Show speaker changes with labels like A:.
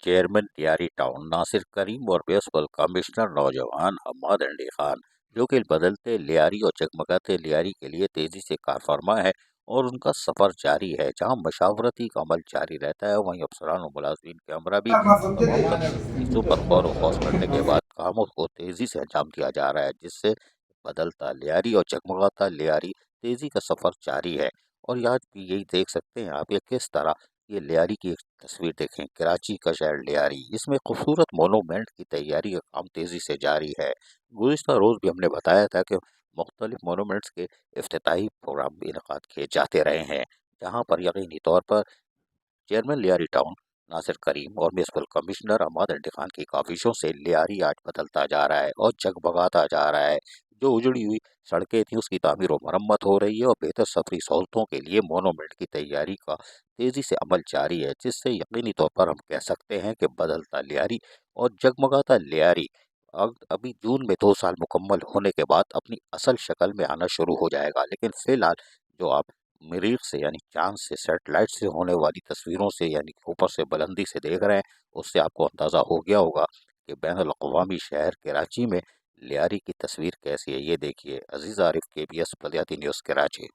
A: Chairman Lyari town Nasir करीम और municipal commissioner नौजवान हम्माद अंडी खान, जो कि बदलते लियारी और जगमगाते लियारी के लिए तेजी से कारफरमा है और उनका सफर जारी है। जहां मशावरती का अमल जारी रहता है, वहीं अफसरान और मुलाजमीन के हमरा भी तमाम तजवीज़ों पर गौर व खौस करने के बाद कामों को तेजी से अंजाम दिया जा रहा है, जिससे बदलता लियारी और जगमगाता लियारी तेजी का सफर जारी है। और आज भी यही देख सकते हैं आप, ये किस तरह ये लियारी की एक तस्वीर देखें, कराची का शहर लियारी, इसमें खूबसूरत मोनूमेंट की तैयारी का काम तेजी से जारी है। गुज़िश्ता रोज़ भी हमने बताया था कि मुख्तलिफ मोनूमेंट्स के इफ्तिताही प्रोग्राम भी इनकाद किए जाते रहे हैं, जहाँ पर यकीनी तौर पर चेयरमैन लियारी टाउन नासिर करीम और म्यूनसिपल कमिश्नर अहमद अंडी खान की काविशों से लियारी आज बदलता जा रहा है और जगमगाता जा रहा है। जो उजड़ी हुई सड़कें थी, उसकी तामीर और मरम्मत हो रही है और बेहतर सफरी सहूलतों के लिए मोनूमेंट की तैयारी का तेजी से अमल जारी है, जिससे यकीनी तौर पर हम कह सकते हैं कि बदलता लियारी और जगमगाता लियारी अभी जून में 2 साल मुकम्मल होने के बाद अपनी असल शक्ल में आना शुरू हो जाएगा। लेकिन फिलहाल जो आप मरीख से यानी चांद से, सैटेलाइट से होने वाली तस्वीरों से यानी ऊपर से बुलंदी से देख रहे हैं, उससे आपको अंदाज़ा हो गया होगा कि बैनुल अक़वामी शहर कराची में लियारी की तस्वीर कैसी है। ये देखिए, अजीज़ आरिफ, KBS बलियाती न्यूज़ कराची।